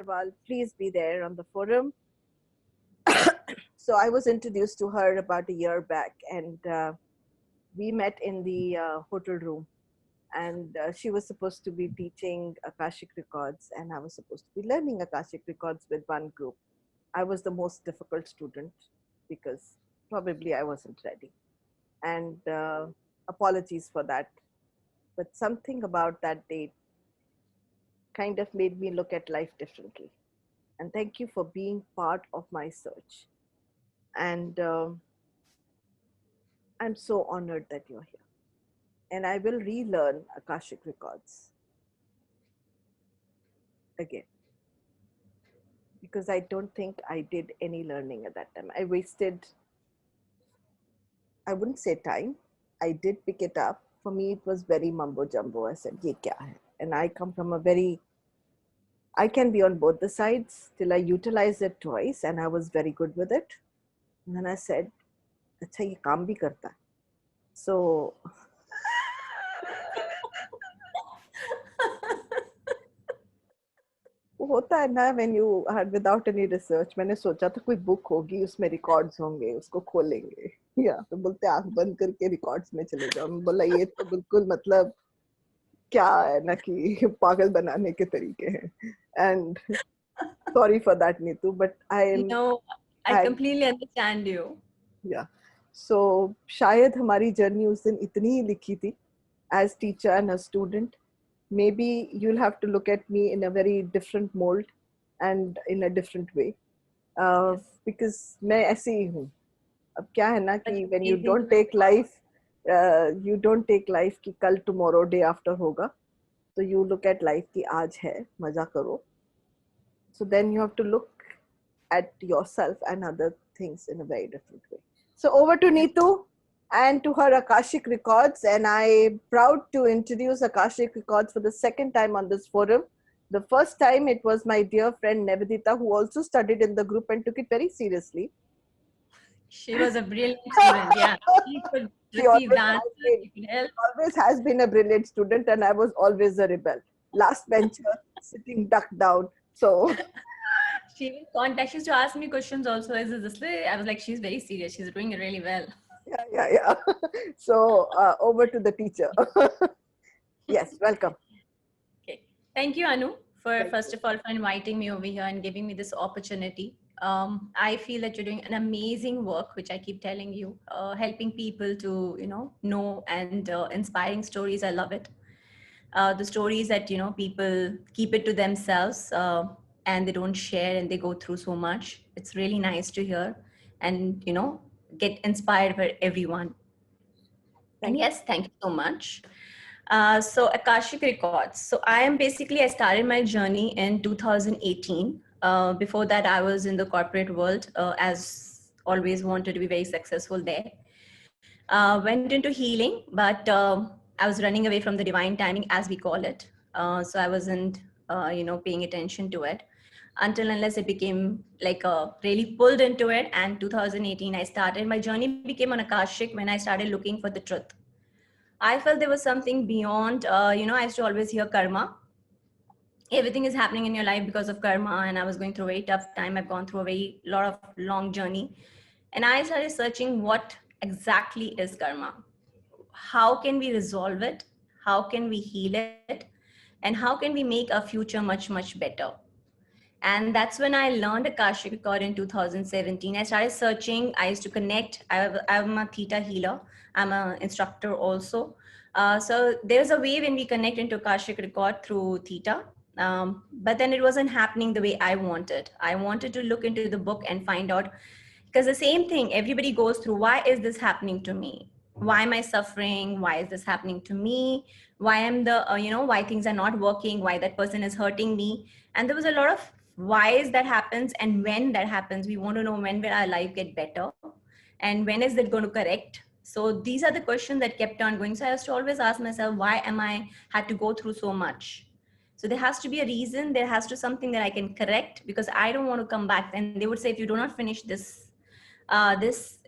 Agarwal, please be there on the forum. So I was introduced to her about a year back, and we met in the hotel room. And she was supposed to be teaching Akashic Records, and I was supposed to be learning Akashic Records with one group. I was the most difficult student because probably I wasn't ready. And apologies for that. But something about that date kind of made me look at life differently. And thank you for being part of my search. And I'm so honored that you're here. And I will relearn Akashic Records again, because I don't think I did any learning at that time. I wasted, I wouldn't say time. I did pick it up. For me, it was very mumbo jumbo. I said, ye kya hai? And I come from a very, I can be on both the sides till I utilized it twice, and I was very good with it. And then I said, acha ye kaam bhi karta hai. So होता है ना, when you had without any research, मैंने सोचा था कोई book होगी, उसमें records होंगे, उसको खोलेंगे, या तो बोलते आंख बंद करके रिकॉर्ड्स में चले जाओ. मैं बोला ये तो बिल्कुल मतलब क्या है ना कि पागल बनाने के तरीके हैं. And sorry for that, Neetu, but No, I completely understand you. Yeah. So शायद हमारी जर्नी उस दिन इतनी ही लिखी थी as teacher and a student. Maybe you'll have to look at me in a very different mold and in a different way. Because मैं ऐसे ही हूँ. अब क्या है ना कि when you don't take life, you don't take life कि कल tomorrow day after होगा. So you look at life कि आज है, मजा करो. So then you have to look at yourself and other things in a very different way. So over to Neetu and to her Akashic Records, and I'm proud to introduce Akashic Records for the second time on this forum. The first time it was my dear friend Nevedita, who also studied in the group and took it very seriously. She was a brilliant student, yeah. She could receive the answer, she could help. Always has been a brilliant student, and I was always a rebel. Last bencher, sitting ducked down. So she will contact, she used to ask me questions also. Is this way? I was like, she's very serious, she's doing it really well. Yeah. So over to the teacher. Yes, welcome. Okay, thank you, Anu, for first of all for inviting me over here and giving me this opportunity. I feel that you're doing an amazing work, which I keep telling you, helping people to know and inspiring stories. I love it. The stories that people keep it to themselves and they don't share and they go through so much. It's really nice to hear and get inspired by everyone. And yes, thank you so much. So Akashic Records. So I started my journey in 2018. Before that, I was in the corporate world, as always wanted to be very successful there. Went into healing, but I was running away from the divine timing, as we call it. So I wasn't, paying attention to it until unless it became like really pulled into it. And 2018, I started, my journey became an Akashic when I started looking for the truth. I felt there was something beyond, I used to always hear karma. Everything is happening in your life because of karma. And I was going through a very tough time. I've gone through a very lot of long journey. And I started searching what exactly is karma. How can we resolve it? How can we heal it? And how can we make our future much, much better? And that's when I learned Akashic Record in 2017. I started searching. I used to connect. I'm a theta healer. I'm an instructor also. So there's a way when we connect into Akashic Record through theta. But then it wasn't happening the way I wanted. I wanted to look into the book and find out, because the same thing everybody goes through. Why is this happening to me? Why am I suffering? Why is this happening to me? Why am why things are not working? Why that person is hurting me? And there was a lot of whys that happens, and when that happens, we want to know when will our life get better and when is it going to correct. So these are the questions that kept on going. So I used to always ask myself, why am I had to go through so much? So there has to be a reason. There has to something that I can correct, because I don't want to come back. And they would say, if you do not finish this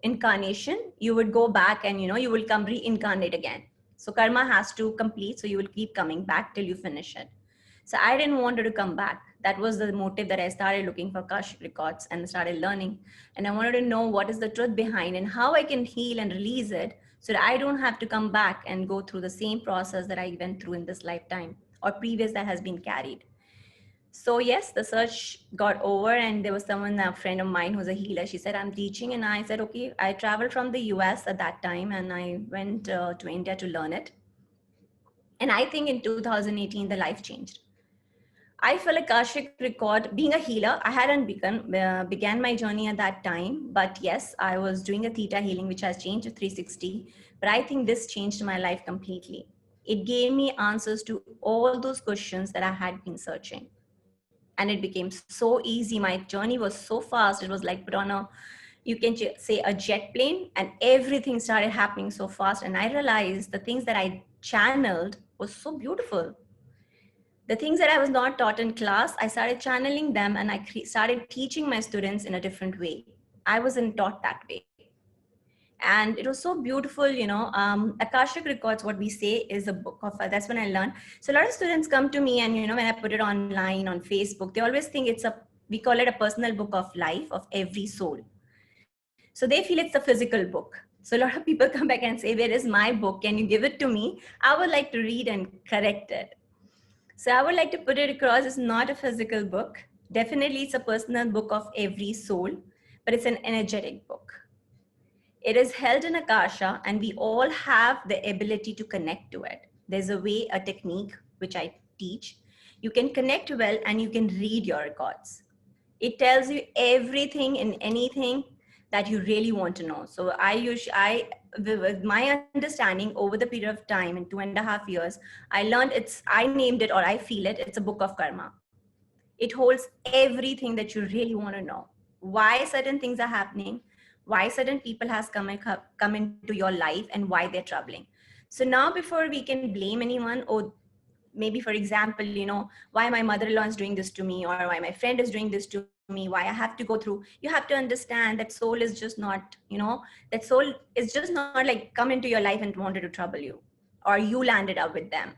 incarnation, you would go back and you will come reincarnate again. So karma has to complete, so you will keep coming back till you finish it. So I didn't want her to come back. That was the motive that I started looking for Akashic records and started learning. And I wanted to know what is the truth behind and how I can heal and release it so that I don't have to come back and go through the same process that I went through in this lifetime or previous that has been carried. So yes, the search got over, and there was someone, a friend of mine who's a healer. She said, I'm teaching. And I said, okay. I traveled from the US at that time and I went to India to learn it. And I think in 2018, the life changed. I felt like Akashic record, being a healer, I hadn't began my journey at that time. But yes, I was doing a theta healing, which has changed to 360. But I think this changed my life completely. It gave me answers to all those questions that I had been searching. And it became so easy. My journey was so fast. It was like put on a, you can say, a jet plane, and everything started happening so fast. And I realized the things that I channeled was so beautiful. The things that I was not taught in class, I started channeling them, and I started teaching my students in a different way. I wasn't taught that way. And it was so beautiful, Akashic records, what we say, is a book of, that's when I learned. So a lot of students come to me, and when I put it online on Facebook, they always think we call it a personal book of life of every soul. So they feel it's a physical book. So a lot of people come back and say, where is my book? Can you give it to me? I would like to read and correct it. So I would like to put it across, it's not a physical book. Definitely it's a personal book of every soul, but it's an energetic book. It is held in Akasha, and we all have the ability to connect to it. There's a way, a technique, which I teach. You can connect well and you can read your records. It tells you everything and anything that you really want to know. So with my understanding over the period of time in 2.5 years, I named it, or I feel it's a book of karma. It holds everything that you really want to know. Why certain things are happening, why certain people has come into your life, and why they're troubling. So now, before we can blame anyone, or maybe, for example, why my mother-in-law is doing this to me, or why my friend is doing this to me, why I have to go through, you have to understand that soul is just not, that soul is just not like come into your life and wanted to trouble you, or you landed up with them.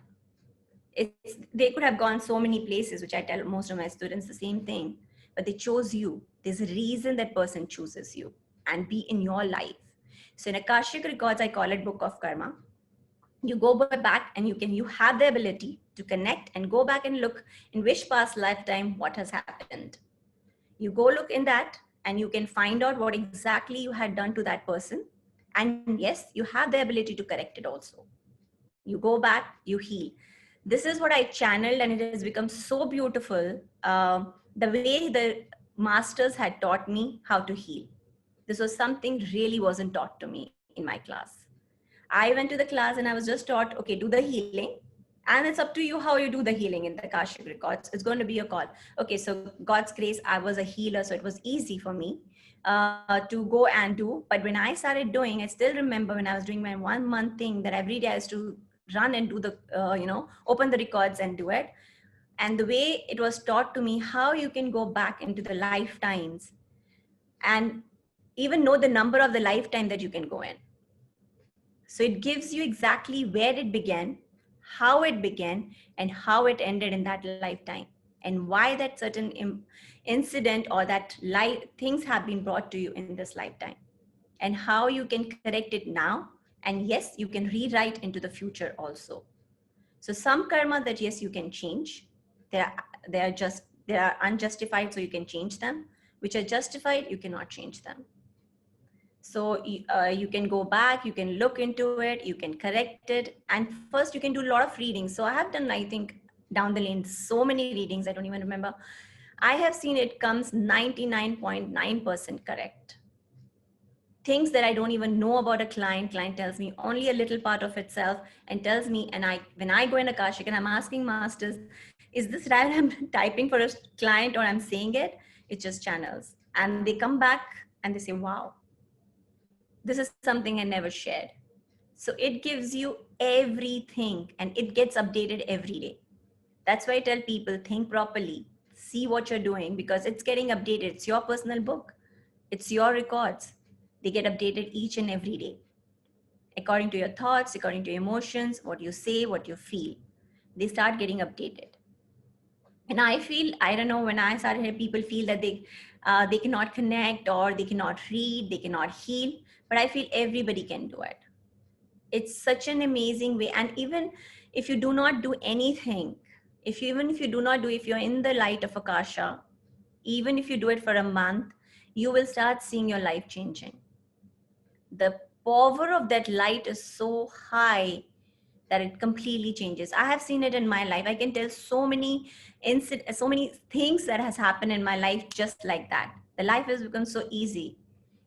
They could have gone so many places, which I tell most of my students the same thing, but they chose you. There's a reason that person chooses you and be in your life. So in Akashic records, I call it book of karma. You go back and you have the ability to connect and go back and look in which past lifetime what has happened. You go look in that, and you can find out what exactly you had done to that person. And yes, you have the ability to correct it also. You go back, you heal. This is what I channeled, and it has become so beautiful. The way the masters had taught me how to heal. This was something really wasn't taught to me in my class. I went to the class and I was just taught, okay, do the healing. And it's up to you how you do the healing in the Akashic records. It's going to be a call. Okay, so God's grace, I was a healer, so it was easy for me to go and do. But when I started doing, I still remember when I was doing my 1 month thing, that every day I used to run and do the, open the records and do it. And the way it was taught to me, how you can go back into the lifetimes and even know the number of the lifetime that you can go in. So it gives you exactly where it began, how it began, and how it ended in that lifetime, and why that certain incident or that things have been brought to you in this lifetime, and how you can correct it now. And yes, you can rewrite into the future also. So some karma that yes, you can change. They are unjustified, so you can change them. Which are justified, you cannot change them. So you can go back, you can look into it, you can correct it. And first you can do a lot of readings. So I have done, I think, down the lane, so many readings, I don't even remember. I have seen it comes 99.9% correct. Things that I don't even know about a client tells me only a little part of itself and tells me, and when I go in Akashic and I'm asking masters, is this right I'm typing for a client or I'm saying it? It's just channels. And they come back and they say, wow, this is something I never shared. So it gives you everything and it gets updated every day. That's why I tell people, think properly, see what you're doing, because it's getting updated. It's your personal book. It's your records. They get updated each and every day. According to your thoughts, according to your emotions, what you say, what you feel, they start getting updated. And I feel, I don't know, when I started here, people feel that they cannot connect, or they cannot read, they cannot heal. But I feel everybody can do it. It's such an amazing way. And even if you do not do anything, even if you do not do, if you're in the light of Akasha, even if you do it for a month, you will start seeing your life changing. The power of that light is so high that it completely changes. I have seen it in my life. I can tell so many so many things that has happened in my life just like that. The life has become so easy.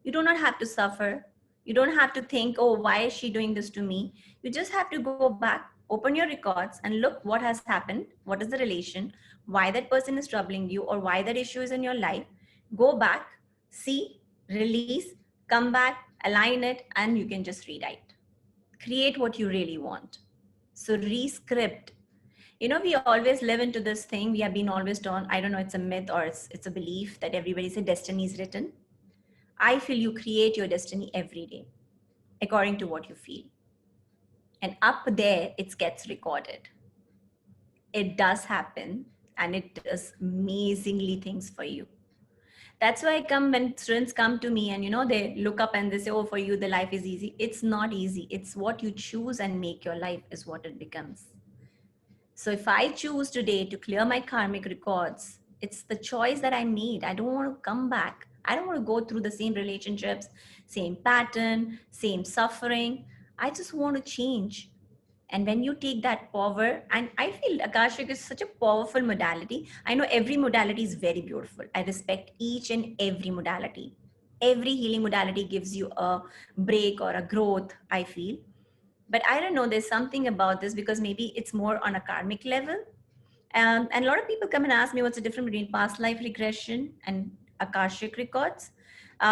You do not have to suffer. You don't have to think, oh, why is she doing this to me? You just have to go back, open your records, and look what has happened. What is the relation? Why that person is troubling you, or why that issue is in your life? Go back, see, release, come back, align it, and you can just rewrite. Create what you really want. So re-script. You know, we always live into this thing. We have been always taught, I don't know, it's a myth or it's a belief that everybody says destiny is written. I feel you create your destiny every day according to what you feel. And up there, it gets recorded. It does happen, and it does amazingly things for you. That's why I come when students come to me and, you know, they look up and they say, oh, for you, the life is easy. It's not easy. It's what you choose and make your life is what it becomes. So if I choose today to clear my karmic records, it's the choice that I made. I don't want to come back. I don't want to go through the same relationships, same pattern, same suffering. I just want to change. And when you take that power, and I feel Akashic is such a powerful modality. I know every modality is very beautiful. I respect each and every modality. Every healing modality gives you a break or a growth, I feel. But I don't know, there's something about this, because maybe it's more on a karmic level. And a lot of people come and ask me what's the difference between past life regression and Akashic records,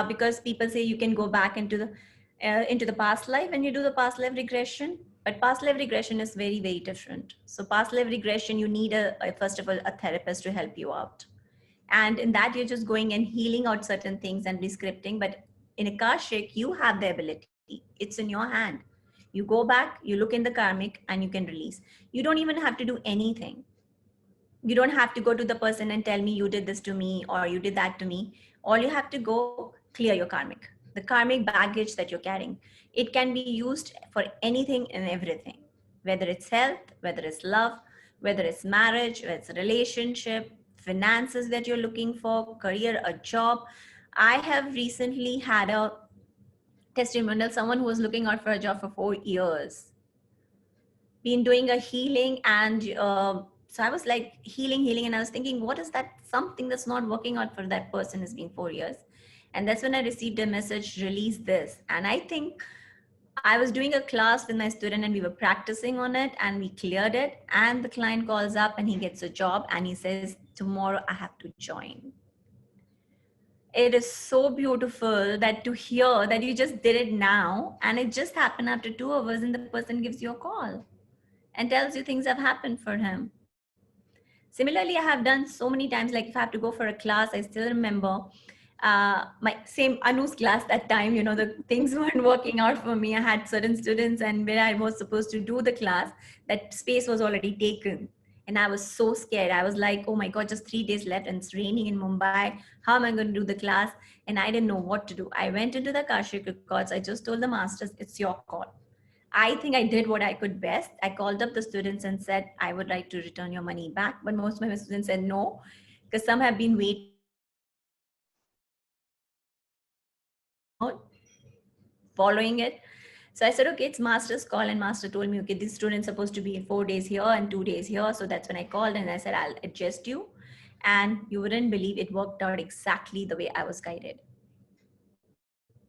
because people say you can go back into the past life when you do the past life regression. But past life regression is very, very different. So past life regression, you need first of all, a therapist to help you out. And in that, you're just going and healing out certain things and rescripting. But in Akashic, you have the ability. It's in your hand. You go back, you look in the karmic, and you can release. You don't even have to do anything. You don't have to go to the person and tell me you did this to me or you did that to me. All you have to go, clear your karmic, the karmic baggage that you're carrying. It can be used for anything and everything, whether it's health, whether it's love, whether it's marriage, whether it's a relationship, finances that you're looking for, career, a job. I have recently had a testimonial, someone who was looking out for a job for 4 years, been doing a healing. And so I was like, healing, and I was thinking, what is that something that's not working out for that person? Has been 4 years. And that's when I received a message, release this. And I think I was doing a class with my student and we were practicing on it and we cleared it. And the client calls up and he gets a job and he says, tomorrow I have to join. It is so beautiful that to hear that you just did it now and it just happened after 2 hours, and the person gives you a call and tells you things have happened for him. Similarly, I have done so many times, like if I have to go for a class, I still remember my same Anu's class that time, you know, the things weren't working out for me. I had certain students, and where I was supposed to do the class, that space was already taken. And I was so scared. I was like, oh my God, just 3 days left and it's raining in Mumbai. How am I going to do the class? And I didn't know what to do. I went into the Akashic Records. I just told the masters, it's your call. I think I did what I could best. I called up the students and said, I would like to return your money back. But most of my students said no, because some have been waiting following it. So I said, okay, it's master's call. And master told me, okay, this student's supposed to be 4 days here and 2 days here. So that's when I called and I said, I'll adjust you. And you wouldn't believe it worked out exactly the way I was guided.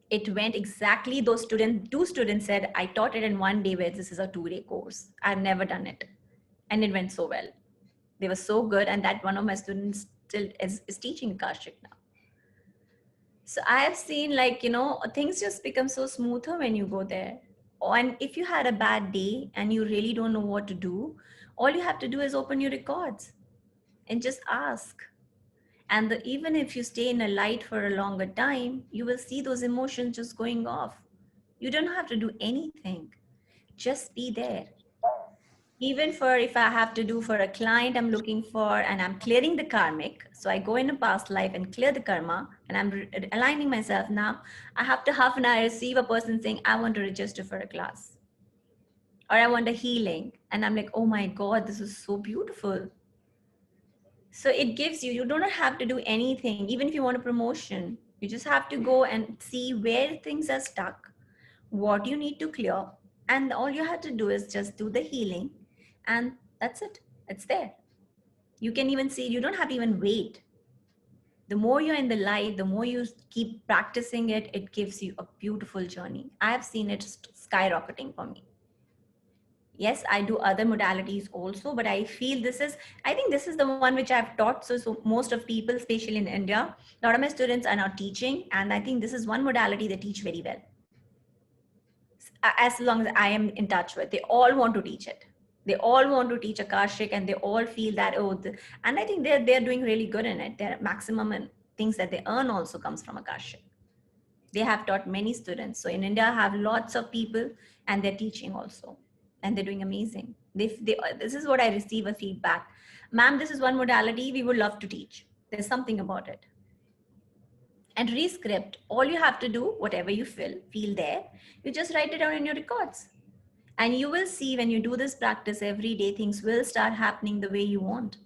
It went exactly, those students, 2 students said, I taught it in 1 day, where this is a 2-day course. I've never done it. And it went so well. They were so good. And that one of my students still is teaching Akashic now. So I have seen, like, you know, things just become so smoother when you go there. And if you had a bad day and you really don't know what to do, all you have to do is open your records and just ask. And even if you stay in a light for a longer time, you will see those emotions just going off. You don't have to do anything. Just be there. Even for if I have to do for a client I'm looking for and I'm clearing the karmic. So I go in a past life and clear the karma and I'm aligning myself now. I have to half an hour receive a person saying, I want to register for a class or I want a healing. And I'm like, oh my God, this is so beautiful. So it gives you, you don't have to do anything. Even if you want a promotion, you just have to go and see where things are stuck, what you need to clear. And all you have to do is just do the healing and that's it. It's there. You can even see, you don't have to even wait. The more you're in the light, the more you keep practicing it, it gives you a beautiful journey. I have seen it skyrocketing for me. Yes, I do other modalities also, but I feel this is, I think this is the one which I've taught. So most of people, especially in India, a lot of my students are now teaching. And I think this is one modality they teach very well. As long as I am in touch with, they all want to teach it. They all want to teach Akashic and they all feel that, and I think they're doing really good in it. Their maximum and things that they earn also comes from Akashic. They have taught many students. So in India, I have lots of people and they're teaching also. And they're doing amazing. This is what I receive a feedback. Ma'am, this is one modality we would love to teach. There's something about it. And rescript, all you have to do, whatever you feel there, you just write it down in your records. And you will see when you do this practice every day, things will start happening the way you want.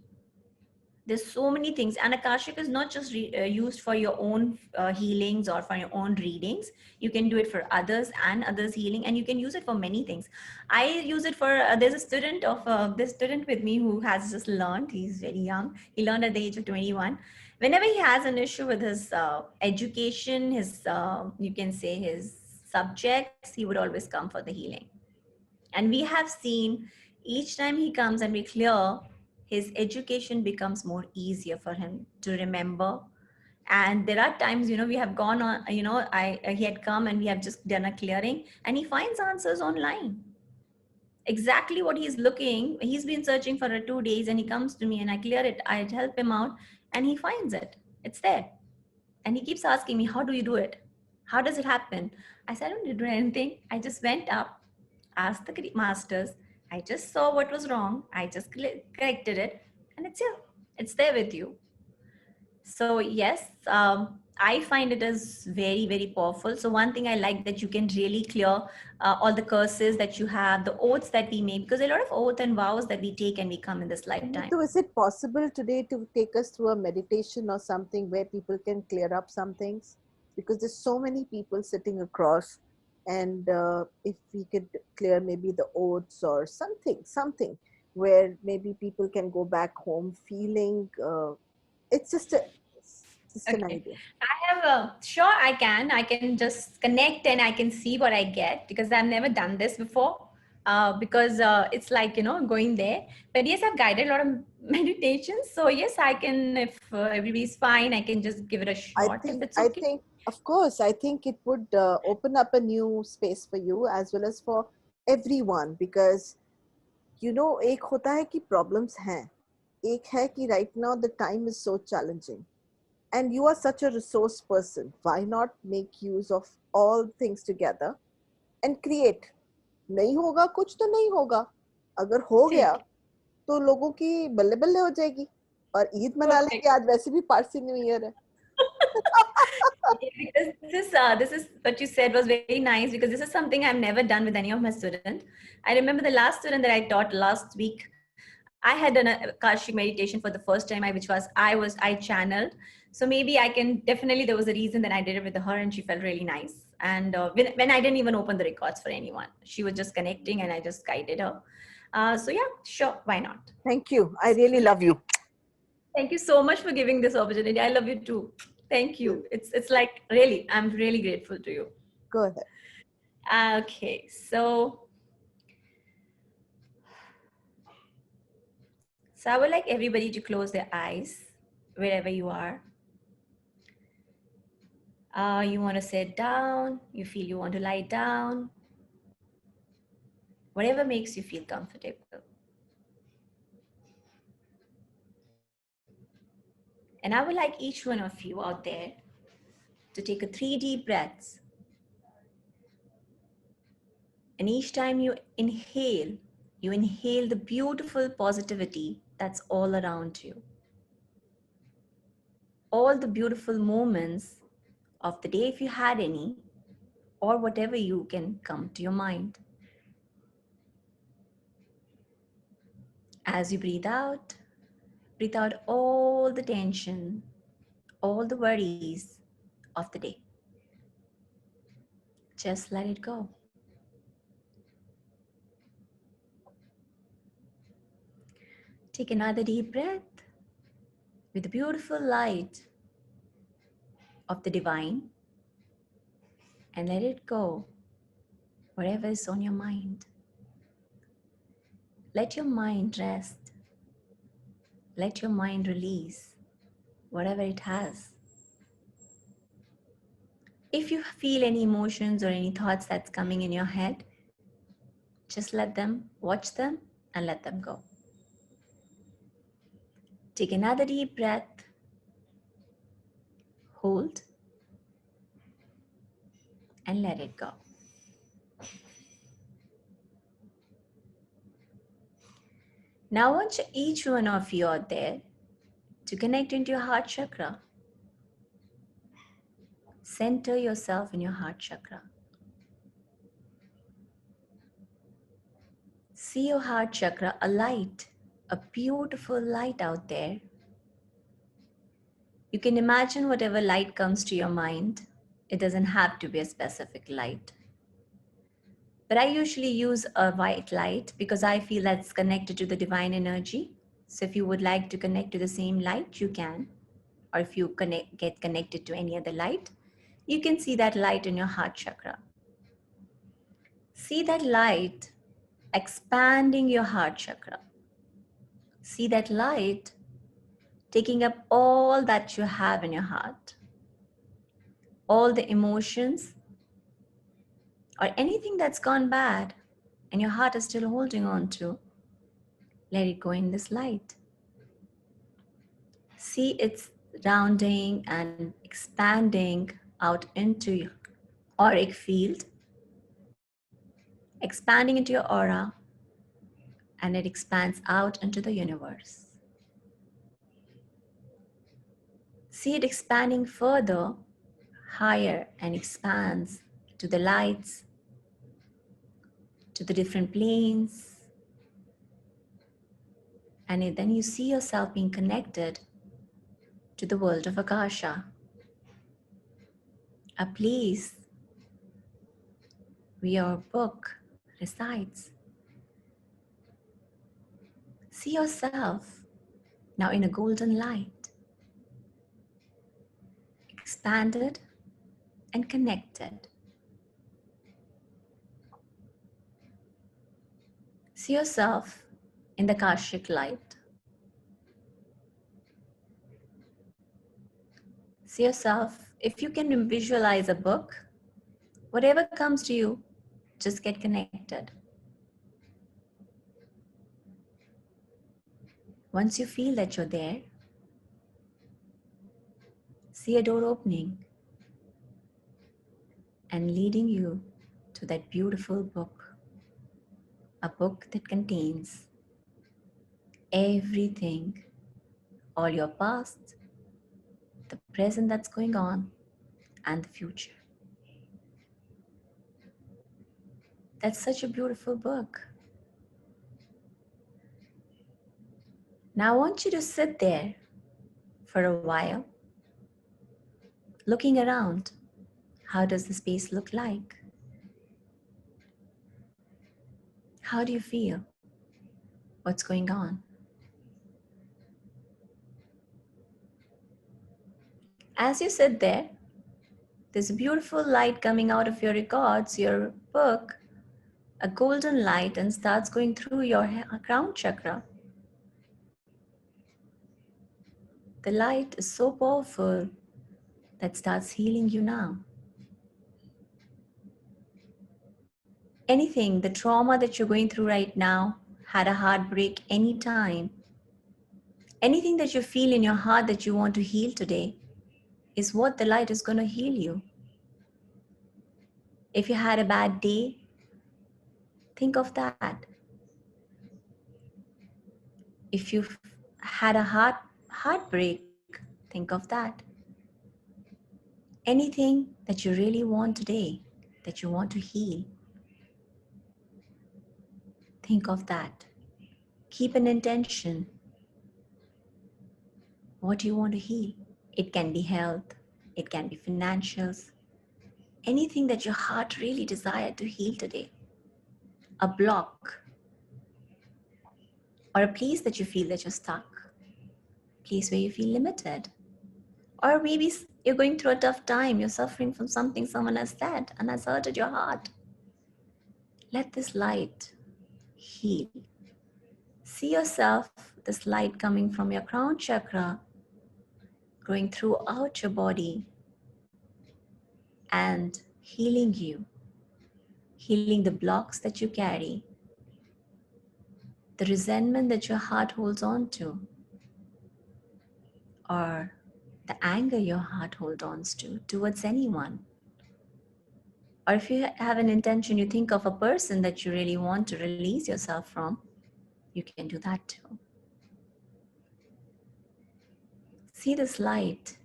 There's so many things, and Akashic is not just used for your own healings or for your own readings. You can do it for others and others healing, and you can use it for many things. I use it for there's a student of this student with me who has just learned. He's very young. He learned at the age of 21. Whenever he has an issue with his education, his you can say his subjects, he would always come for the healing. And we have seen each time he comes and we clear, his education becomes more easier for him to remember. And there are times, we have gone on, he had come and we have just done a clearing and he finds answers online. Exactly what he's looking. He's been searching for 2 days and he comes to me and I clear it. I help him out and he finds it. It's there. And he keeps asking me, how do you do it? How does it happen? I said, I don't do anything. I just went up, asked the masters. I just saw what was wrong. I just corrected it and it's here. It's there with you. So yes, I find it as very, very powerful. So one thing I like that you can really clear all the curses that you have, the oaths that we make, because a lot of oaths and vows that we take and we come in this lifetime. So is it possible today to take us through a meditation or something where people can clear up some things? Because there's so many people sitting across, and if we could clear maybe the oaths or something where maybe people can go back home feeling it's just an idea. I have sure I can just connect and I can see what I get because I've never done this before. Because it's like going there, but yes, I've guided a lot of meditations, so yes, I can, if everybody's fine, I can just give it a shot. If it's okay. I think of course I think it would open up a new space for you as well as for everyone, because एक होता है कि problems हैं, एक है कि right now the time is so challenging and you are such a resource person. Why not make use of all things together and create? नहीं होगा कुछ तो नहीं होगा, अगर हो गया तो लोगों की बल्ले बल्ले हो जाएगी और ईद मना लेंगे, आज वैसे भी पारसी न्यू ईयर है. Because this is what you said was very nice, because this is something I've never done with any of my students. I remember the last student that I taught last week, I had done a Akashic meditation for the first time, I channeled. So maybe I can definitely, there was a reason that I did it with her and she felt really nice. And when I didn't even open the records for anyone, she was just connecting and I just guided her. So yeah, sure, why not? Thank you. I really love you. Thank you so much for giving this opportunity. I love you too. Thank you. It's like really, I'm really grateful to you. Go ahead. Okay, so I would like everybody to close their eyes wherever you are. You want to sit down, you feel you want to lie down, whatever makes you feel comfortable. And I would like each one of you out there to take 3 deep breaths. And each time you inhale, you inhale the beautiful positivity that's all around you. All the beautiful moments of the day, if you had any, or whatever you can come to your mind. As you breathe out all the tension, all the worries of the day. Just let it go. Take another deep breath with the beautiful light of the divine and let it go whatever is on your mind. Let your mind rest. Let your mind release whatever it has. If you feel any emotions or any thoughts that's coming in your head, just let them, watch them, and let them go. Take another deep breath. Hold and let it go. Now I want each one of you out there to connect into your heart chakra. Center yourself in your heart chakra. See your heart chakra, a light, a beautiful light out there. You can imagine whatever light comes to your mind. It doesn't have to be a specific light. But I usually use a white light because I feel that's connected to the divine energy. So if you would like to connect to the same light, you can. Or if you get connected to any other light, you can see that light in your heart chakra. See that light expanding your heart chakra. See that light taking up all that you have in your heart, all the emotions or anything that's gone bad and your heart is still holding on to. Let it go in this light. See it's rounding and expanding out into your auric field, expanding into your aura, and it expands out into the universe. See it expanding further, higher, and expands to the lights, to the different planes. And then you see yourself being connected to the world of Akasha, a place where your book resides. See yourself now in a golden light, expanded and connected. See yourself in the Akashic light. See yourself, if you can visualize a book, whatever comes to you, just get connected. Once you feel that you're there, see a door opening and leading you to that beautiful book, a book that contains everything, all your past, the present that's going on, and the future. That's such a beautiful book. Now I want you to sit there for a while, looking around. How does the space look like? How do you feel? What's going on? As you sit there, there's a beautiful light coming out of your records, your book, a golden light, and starts going through your crown chakra. The light is so powerful that starts healing you now. Anything, the trauma that you're going through right now, had a heartbreak anytime, anything that you feel in your heart that you want to heal today is what the light is going to heal you. If you had a bad day, think of that. If you've had a heartbreak, think of that. Anything that you really want today, that you want to heal, think of that. Keep an intention. What do you want to heal? It can be health, it can be financials, anything that your heart really desired to heal today. A block, or a place that you feel that you're stuck, place where you feel limited. Or maybe you're going through a tough time, you're suffering from something someone has said and has hurted your heart. Let this light heal. See yourself, this light coming from your crown chakra, going throughout your body and healing you, healing the blocks that you carry, the resentment that your heart holds on to, or the anger your heart holds on to towards anyone. Or if you have an intention, you think of a person that you really want to release yourself from, you can do that too. See this light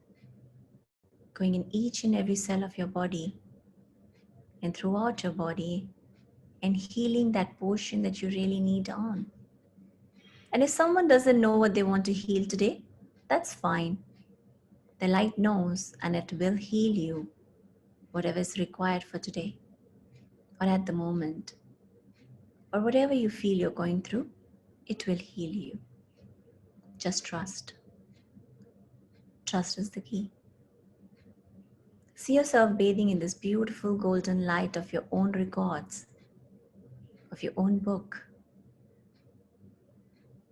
going in each and every cell of your body and throughout your body and healing that portion that you really need on. And if someone doesn't know what they want to heal today, that's fine. The light knows and it will heal you whatever is required for today or at the moment, or whatever you feel you're going through, it will heal you. Just trust. Trust is the key. See yourself bathing in this beautiful golden light of your own records, of your own book,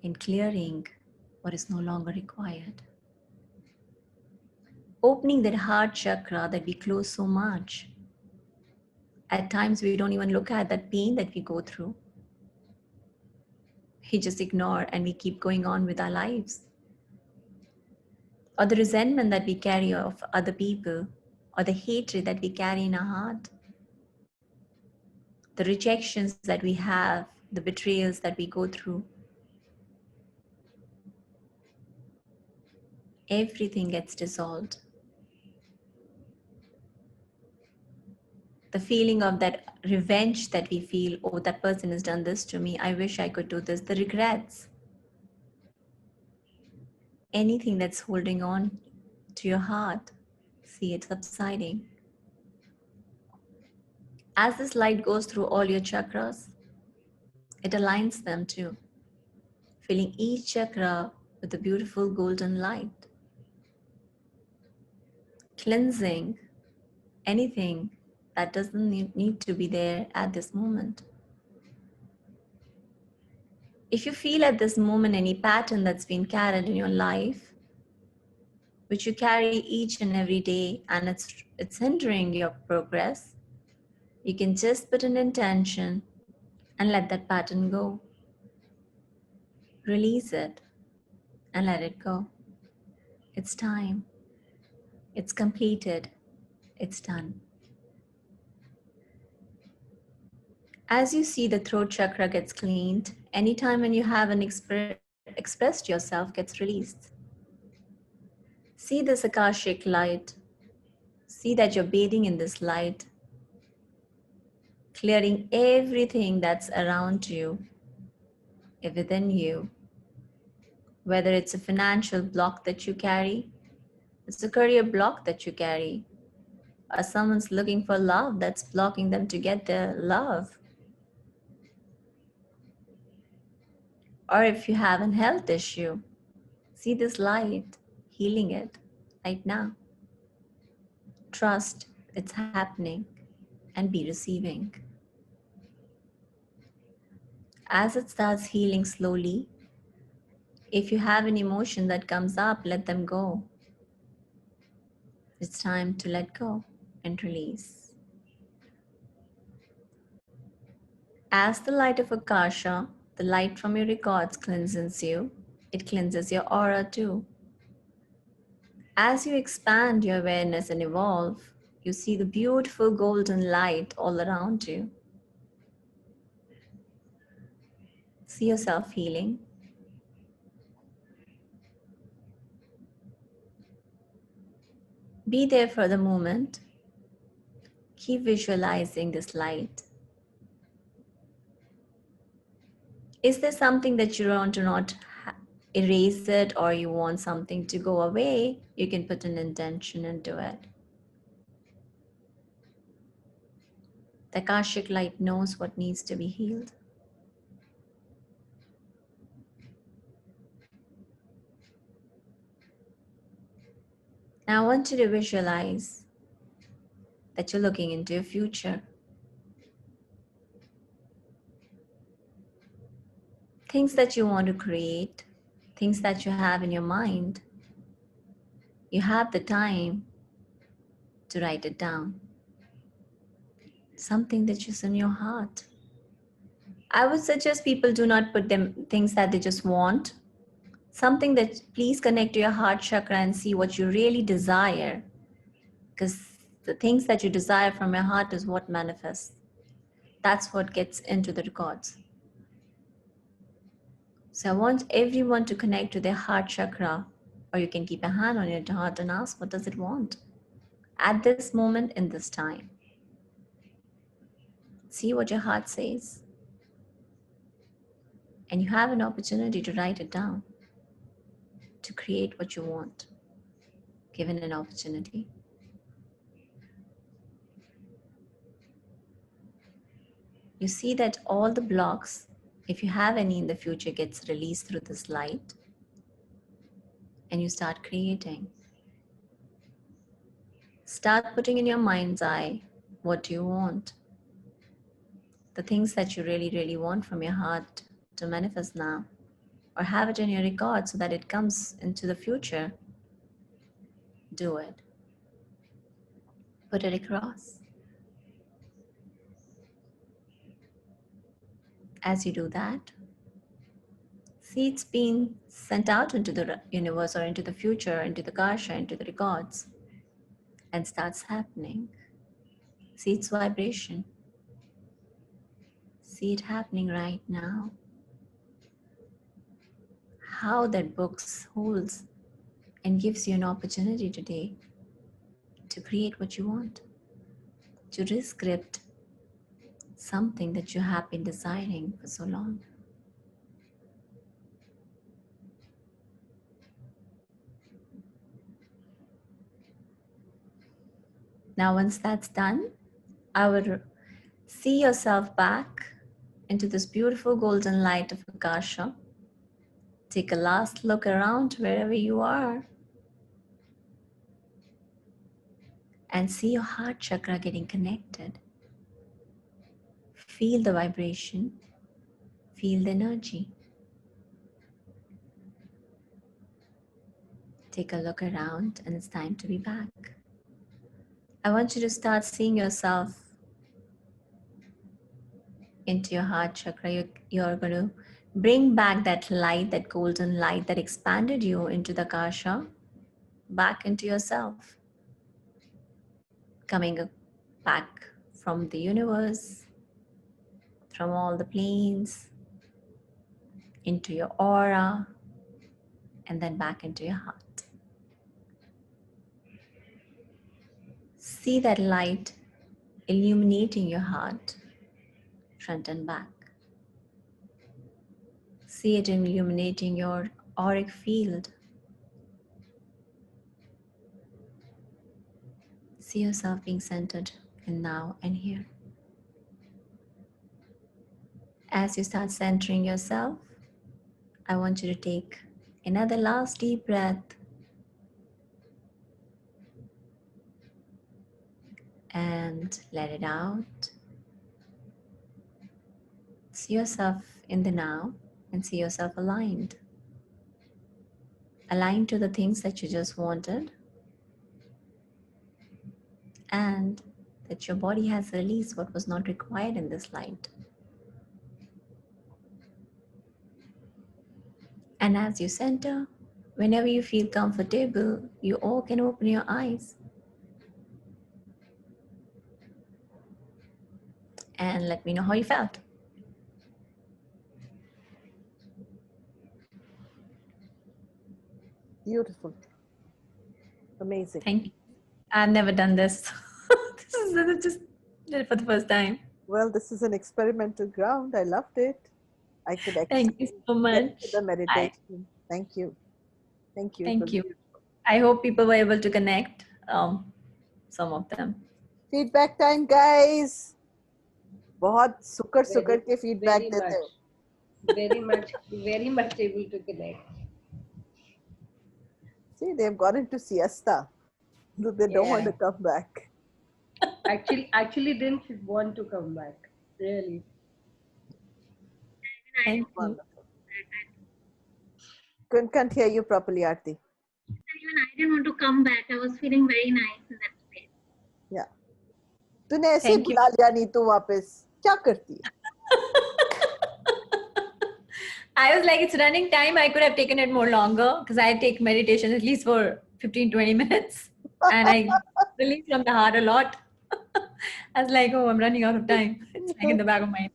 in clearing what is no longer required. Opening that heart chakra that we close so much. At times we don't even look at that pain that we go through. We just ignore and we keep going on with our lives. Or the resentment that we carry of other people, or the hatred that we carry in our heart, the rejections that we have, the betrayals that we go through. Everything gets dissolved. The feeling of that revenge that we feel, oh, that person has done this to me, I wish I could do this, the regrets. Anything that's holding on to your heart, see it subsiding. As this light goes through all your chakras, it aligns them too, filling each chakra with a beautiful golden light, cleansing anything that doesn't need to be there at this moment. If you feel at this moment any pattern that's been carried in your life, which you carry each and every day, and it's hindering your progress, you can just put an intention and let that pattern go. Release it and let it go. It's time. It's completed. It's done. As you see the throat chakra gets cleaned, anytime when you haven't expressed yourself gets released. See this Akashic light. See that you're bathing in this light, clearing everything that's around you, within you. Whether it's a financial block that you carry, it's a career block that you carry, or someone's looking for love that's blocking them to get their love. Or if you have a health issue, see this light healing it right now. Trust it's happening and be receiving. As it starts healing slowly, if you have an emotion that comes up, let them go. It's time to let go and release. As the light of Akasha, the light from your records cleanses you, it cleanses your aura too. As you expand your awareness and evolve, you see the beautiful golden light all around you. See yourself healing. Be there for the moment. Keep visualizing this light. Is there something that you want to not erase it, or you want something to go away? You can put an intention into it. The Akashic light knows what needs to be healed. Now I want you to visualize that you're looking into your future. Things that you want to create, things that you have in your mind. You have the time to write it down. Something that is in your heart. I would suggest people do not put them things that they just want. Something that, please connect to your heart chakra and see what you really desire. Because the things that you desire from your heart is what manifests. That's what gets into the records. So I want everyone to connect to their heart chakra, or you can keep a hand on your heart and ask, what does it want? At this moment, in this time. See what your heart says. And you have an opportunity to write it down, to create what you want, given an opportunity. You see that all the blocks, if you have any in the future, gets released through this light, and you start creating. Start putting in your mind's eye, what do you want? The things that you really, really want from your heart to manifest now, or have it in your record so that it comes into the future. Do it. Put it across. As you do that, see it's being sent out into the universe or into the future, into the Kasha, into the records, and starts happening. See its vibration. See it happening right now. How that book holds and gives you an opportunity today to create what you want, to rescript something that you have been desiring for so long. Now, once that's done, I would see yourself back into this beautiful golden light of Akasha. Take a last look around wherever you are and see your heart chakra getting connected. Feel the vibration, feel the energy. Take a look around, and it's time to be back. I want you to start seeing yourself into your heart chakra. You're going to bring back that light, that golden light that expanded you into the Akasha, back into yourself. Coming back from the universe, from all the planes, into your aura, and then back into your heart. See that light illuminating your heart, front and back. See it illuminating your auric field. See yourself being centered in now and here. As you start centering yourself, I want you to take another last deep breath and let it out. See yourself in the now and see yourself aligned. Aligned to the things that you just wanted, and that your body has released what was not required in this light. And as you center, whenever you feel comfortable, you all can open your eyes and let me know how you felt. Beautiful. Amazing. Thank you. I've never done this. This is just did it for the first time. Well, this is an experimental ground. I loved it. I could Thank you actually so get into much. the meditation. Thank you. Thank you. It was Thank you. beautiful. I hope people were able to connect. Some of them. Feedback time, guys. बहुत सुकर सुकर Very, के feedback very देते much, हो. very much able to connect. See, they've gone into siesta. They don't want to Yeah. come back. Actually didn't want to come back. Really. Thank you. Wonderful. Can't hear you properly, Aarti. Even I didn't want to come back. I was feeling very nice in that space. Yeah. तूने ऐसे ही Thank you. बुला लिया नीतू वापस. क्या करती है? I was like, it's running time. I could have taken it more longer because I take meditation at least for 15-20 minutes. And I release from the heart a lot. I was like, oh, I'm running out of time. It's like in the back of my mind.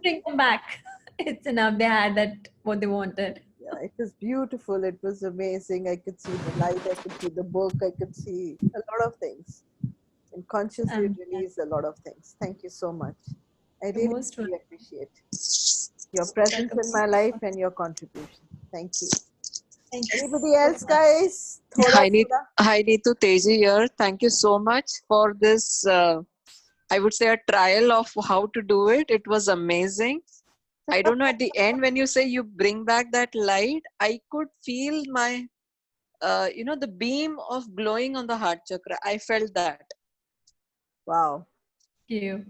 Bring them back. It's enough. They had that what they wanted. Yeah, it was beautiful. It was amazing. I could see the light. I could see the book. I could see a lot of things. And consciously release a lot of things. Thank you so much. I You're really, most really welcome. appreciate your presence in my life and your contribution. Thank you. Thank you. Anybody else, guys? Thoda, Hi, thoda. Hi, Neetu, Teji here. Thank you so much for this, I would say, a trial of how to do it. It was amazing. I don't know, at the end, when you say you bring back that light, I could feel my, the beam of glowing on the heart chakra. I felt that. Wow. Thank you.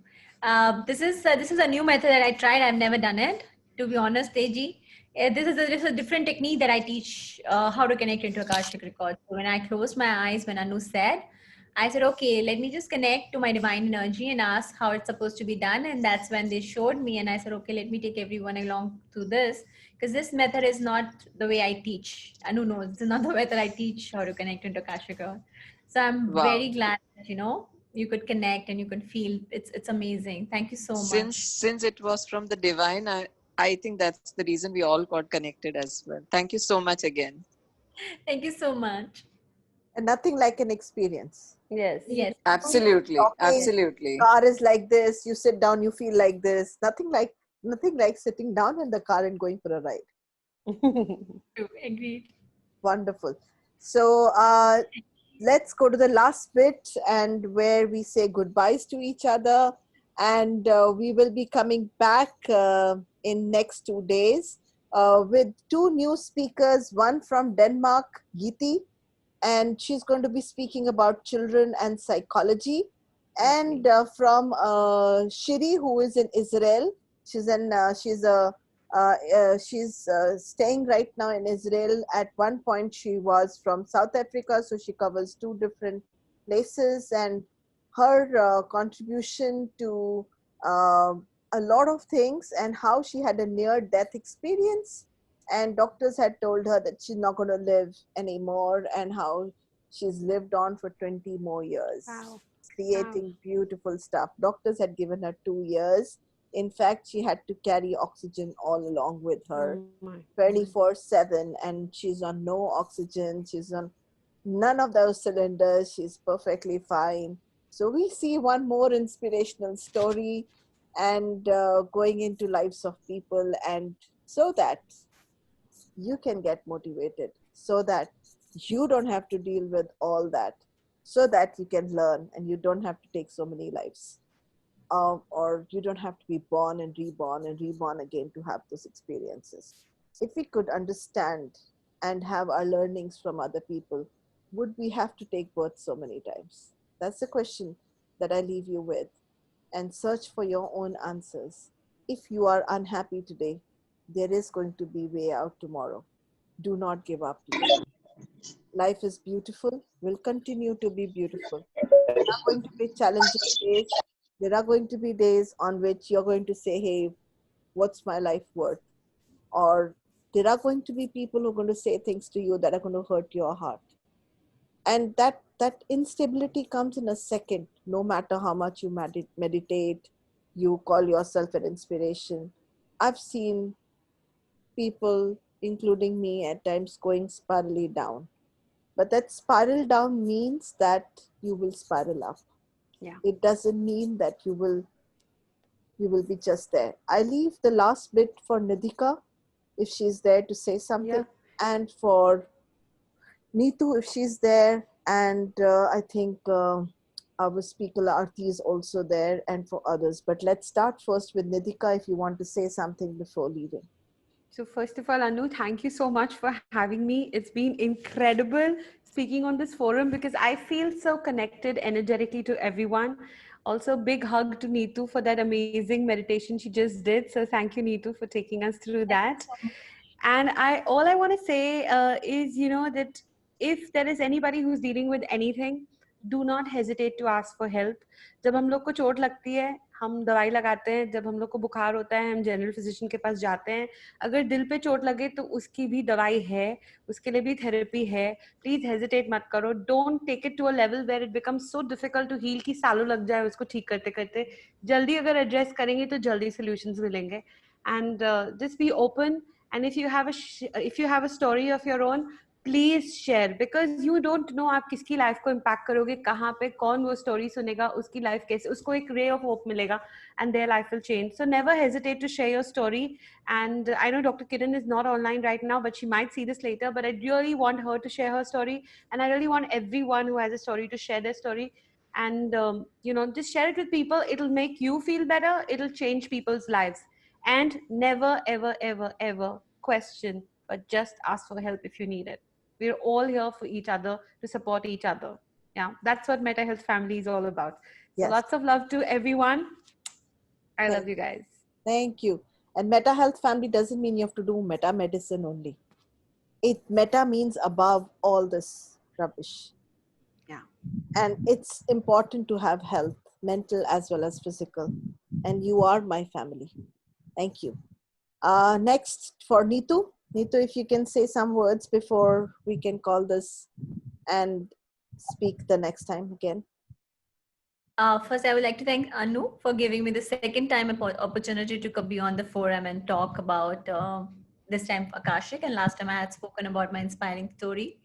This is a new method that I tried. I've never done it. To be honest, Teji, this is a different technique that I teach how to connect into Akashic records. So when I closed my eyes, when Anu said, I said, okay, let me just connect to my divine energy and ask how it's supposed to be done. And that's when they showed me, and I said, okay, let me take everyone along through this, because this method is not the way I teach. Anu knows this is not the method I teach how to connect into Akashic records. So I'm Wow. very glad that you could connect and you could feel. It's amazing. Thank you so much. Since it was from the divine, I think that's the reason we all got connected as well. Thank you so much again. Thank you so much. And nothing like an experience. Yes. Absolutely. Talking, Absolutely. Car is like this. You sit down, you feel like this. Nothing like sitting down in the car and going for a ride. Agreed. Wonderful. So let's go to the last bit and where we say goodbyes to each other. And we will be coming back in next 2 days with 2 new speakers, one from Denmark, Giti, and she's going to be speaking about children and psychology. And from Shiri, who is in Israel. She's staying right now in Israel. At one point, she was from South Africa, so she covers 2 different places. And her contribution to a lot of things, and how she had a near-death experience, and doctors had told her that she's not going to live anymore, and how she's lived on for 20 more years. Wow. Creating beautiful stuff. Doctors had given her 2 years. In fact, she had to carry oxygen all along with her 24/7, and she's on no oxygen. She's on none of those cylinders. She's perfectly fine. So we see one more inspirational story, and going into lives of people, and so that you can get motivated, so that you don't have to deal with all that, so that you can learn and you don't have to take so many lives, or you don't have to be born and reborn again to have those experiences. If we could understand and have our learnings from other people, would we have to take birth so many times? That's the question that I leave you with, and search for your own answers. If you are unhappy today, there is going to be way out tomorrow. Do not give up, please. Life is beautiful, will continue to be beautiful. There are going to be challenging days. There are going to be days on which you're going to say, hey, what's my life worth? Or there are going to be people who are going to say things to you that are going to hurt your heart. And that instability comes in a second, no matter how much you meditate, you call yourself an inspiration. I've seen people, including me at times, going spirally down. But that spiral down means that you will spiral up. Yeah. It doesn't mean that you will be just there. I leave the last bit for Nidika, if she's there to say something, Yeah. and for Neetu, if she's there, and I think our speaker Aarti is also there, and for others. But let's start first with Nidika, if you want to say something before leaving. So first of all, Anu, thank you so much for having me. It's been incredible speaking on this forum because I feel so connected energetically to everyone. Also, big hug to Neetu for that amazing meditation she just did. So thank you, Neetu, for taking us through that. And all I want to say is, that if there is anybody who's dealing with anything, do not hesitate to ask for help. जब हम लोग को चोट लगती है हम दवाई लगाते हैं, जब हम लोग को बुखार होता है हम जनरल फिजिशियन के पास जाते हैं. अगर दिल पे चोट लगे तो उसकी भी दवाई है, उसके लिए भी थेरेपी है. प्लीज हेजिटेट मत करो. Don't take it to a level where it becomes so difficult to heal कि सालों लग जाए उसको ठीक करते करते. जल्दी अगर एड्रेस करेंगे तो जल्दी सॉल्यूशंस मिलेंगे. And just be open. And if you have a story of your own, please share, because you don't know आप किसकी लाइफ को इम्पैक्ट करोगे, कहाँ पे कौन वो स्टोरी सुनेगा, उसकी लाइफ कैसे, उसको एक रे ऑफ होप मिलेगा, and their life will change. So never hesitate to share your story. And I know Dr. Kiran is not online right now, but she might see this later, but I really want her to share her story, and I really want everyone who has a story to share their story. And just share it with people. It'll make you feel better. It'll change people's lives. And never, ever, ever, ever question, but just ask for help if you need it. We're all here for each other, to support each other. Yeah, that's what Meta Health Family is all about. So Yes. lots of love to everyone. I love you guys. Thank you. And Meta Health Family doesn't mean you have to do meta medicine only. Meta means above all this rubbish. Yeah. And it's important to have health, mental as well as physical. And you are my family. Thank you. Next for Neetu. Neetu, if you can say some words before we can call this and speak the next time again. First, I would like to thank Anu for giving me the second time opportunity to be on the forum and talk about this time Akashic, and last time I had spoken about my inspiring story.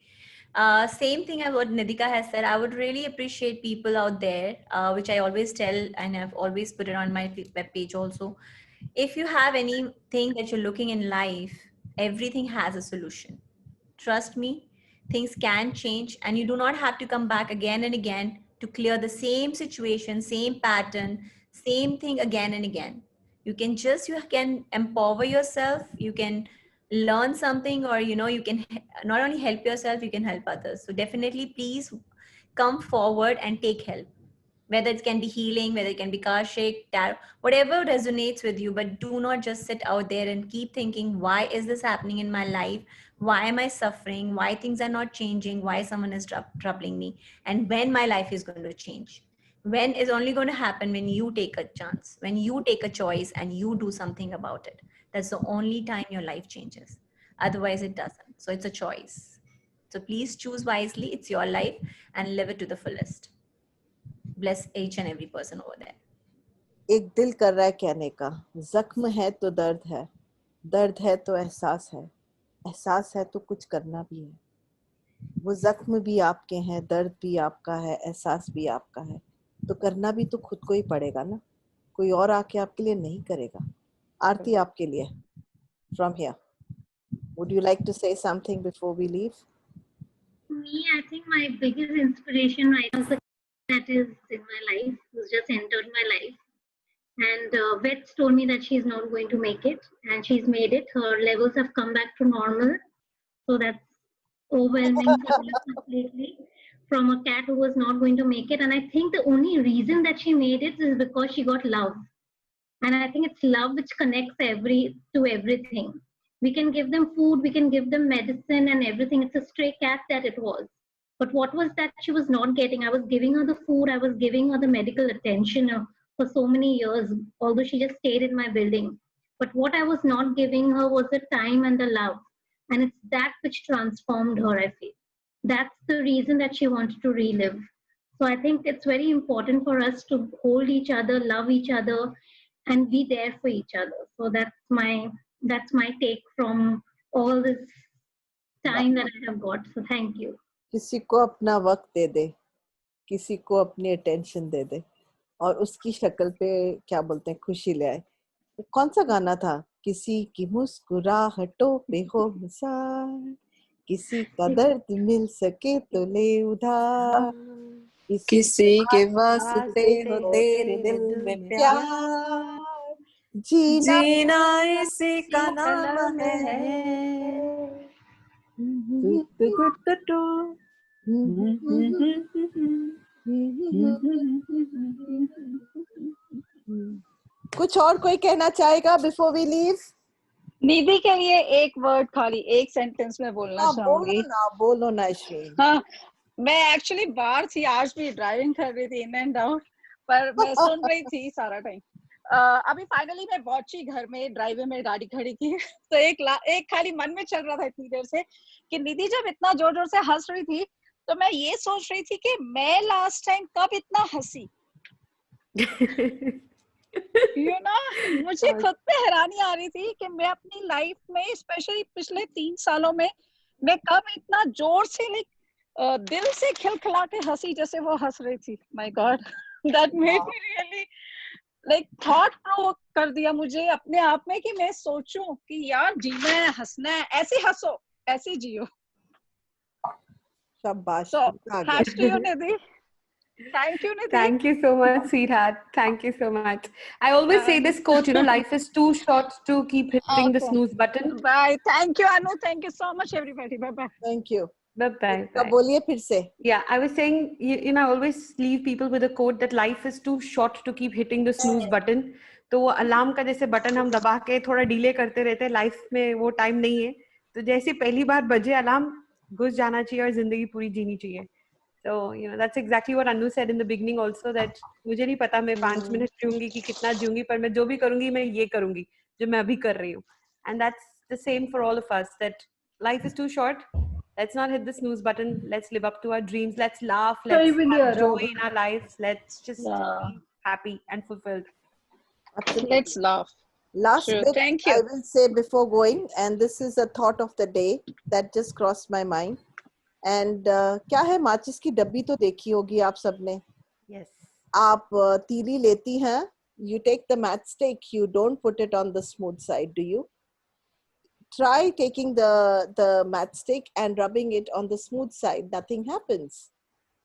Same thing as what Nidika has said. I would really appreciate people out there, which I always tell, and I've always put it on my webpage also. If you have anything that you're looking in life, everything has a solution. Trust me, things can change, and you do not have to come back again and again to clear the same situation, same pattern, same thing again and again. You can empower yourself, you can learn something, or you can not only help yourself, you can help others. So definitely please come forward and take help, whether it can be healing, whether it can be Akashic, tarot, whatever resonates with you. But do not just sit out there and keep thinking, why is this happening in my life? Why am I suffering? Why things are not changing? Why someone is troubling me? And when my life is going to change? When is only going to happen when you take a chance, when you take a choice and you do something about it. That's the only time your life changes. Otherwise, it doesn't. So it's a choice. So please choose wisely. It's your life, and live it to the fullest. Bless each and every person over there. एक दिल कर रहा है कहने का, जख्म है तो दर्द है, दर्द है तो एहसास है, एहसास है तो कुछ करना भी है. वो जख्म भी आपके हैं, दर्द भी आपका है, एहसास भी आपका है, तो करना भी तो खुद को ही पड़ेगा ना. कोई और आके आपके लिए नहीं करेगा. आरती आपके लिए from here. Would you like to say something before we leave? Me, I think my biggest inspiration right now that is in my life, who's just entered my life. And vets told me that she's not going to make it, and she's made it. Her levels have come back to normal. So that's overwhelming for me completely. From a cat who was not going to make it. And I think the only reason that she made it is because she got love. And I think it's love which connects to everything. We can give them food, we can give them medicine and everything. It's a stray cat that it was. But what was that she was not getting? I was giving her the food, I was giving her the medical attention for so many years, although she just stayed in my building. But what I was not giving her was the time and the love. And it's that which transformed her, I feel. That's the reason that she wanted to relive. So I think it's very important for us to hold each other, love each other, and be there for each other. So that's my take from all this time that I have got. So thank you. किसी को अपना वक्त दे दे, किसी को अपनी attention दे दे और उसकी शक्ल पे क्या बोलते हैं खुशी ले आए। कौन सा गाना था? किसी की मुस्कुराहटों पे हो मिसाल, किसी का दर्द मिल सके तो ले उधार, किसी के वास्ते वास्ते हो हो तेरे दिल में प्यार, जीना इसी का नाम है। कुछ और कोई कहना चाहेगा बिफोर वी लीव? निधि के लिए एक वर्ड, खाली एक सेंटेंस में बोलना चाहूंगी। बोलो ना अश्विन। हाँ, मैं एक्चुअली बाहर थी, आज भी ड्राइविंग कर रही थी इन एंड आउट, पर मैं सुन रही थी सारा टाइम। अभी फाइनली मैं पहुंची घर में, ड्राइवे में गाड़ी खड़ी की तो एक खाली मन में चल रहा था इतनी देर से कि निधि जब इतना जोर जोर से हंस रही थी तो मैं ये सोच रही थी कि मैं लास्ट टाइम कब इतना हंसी। मुझे खुद पे हैरानी आ रही थी कि मैं अपनी लाइफ में, स्पेशली पिछले 3 सालों में, मैं कब इतना जोर से दिल से खिलखिला के हंसी जैसे वो हंस रही थी। My God, that made me really thought provoke कर दिया मुझे अपने आप में कि मैं सोचूं कि यार जीना है, हंसना है, ऐसे हंसो, ऐसे जियो। शाबाश। So, thanks to you, Nidhi. Thank you, Nidhi. Thank you so much, sweetheart. Thank you so much. I always say this quote, life is too short to keep hitting the snooze button. Bye. Thank you, Anu. Thank you so much, everybody. Bye-bye. Thank you. Bye-bye. बोलिए फिर से। Yeah, I was saying, I always leave people with a quote that life is too short to keep hitting the snooze button. तो वो alarm का जैसे button हम दबा के थोड़ा डिले करते रहते हैं, लाइफ में वो टाइम नहीं है। तो जैसे पहली बार बजे अलार्म, घुस जाना चाहिए और जिंदगी पूरी जीनी चाहिए। So, that's exactly what Anu said in the beginning also, that मुझे नहीं पता मैं 5 मिनट जीऊंगी कि कितना जीऊंगी, पर मैं जो भी करूंगी मैं ये करूंगी जो मैं अभी कर रही हूँ। And that's the same for all of us, that life is too short. Let's not hit the snooze button. Let's live up to our dreams. Let's laugh. Let's have joy in our lives. Let's just be happy and fulfilled. Absolutely. Let's laugh. Last Sure. bit Thank you. I will say before going, and this is a thought of the day that just crossed my mind. And क्या है, माचिस की डब्बी तो देखी होगी आप सबने। Yes. आप तीली लेती हैं, you take the matchstick, you don't put it on the smooth side, do you? Try taking the matchstick and rubbing it on the smooth side, nothing happens.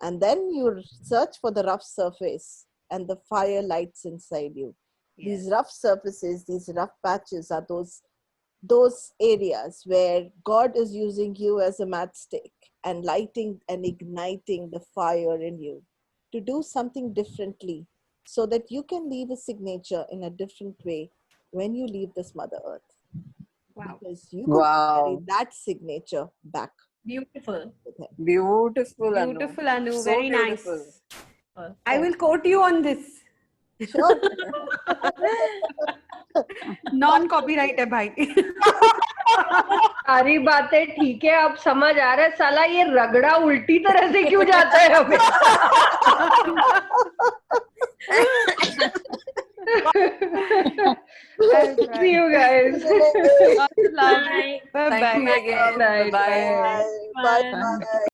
And then you search for the rough surface and the fire lights inside you. Yes. These rough surfaces, these rough patches are those areas where God is using you as a matchstick and lighting and igniting the fire in you to do something differently so that you can leave a signature in a different way when you leave this Mother Earth. Wow. Because you could carry that signature back. Beautiful. Beautiful, Beautiful, Anu. So very beautiful. Nice. I will quote you on this. Sure. Non-copyright है भाई। सारी बातें ठीक है, अब समझ आ रहा है साला ये रगड़ा उल्टी तरह से क्यों जाता है हमें। See you guys. Bye bye. Thank you again. Bye. Bye. Bye. Bye.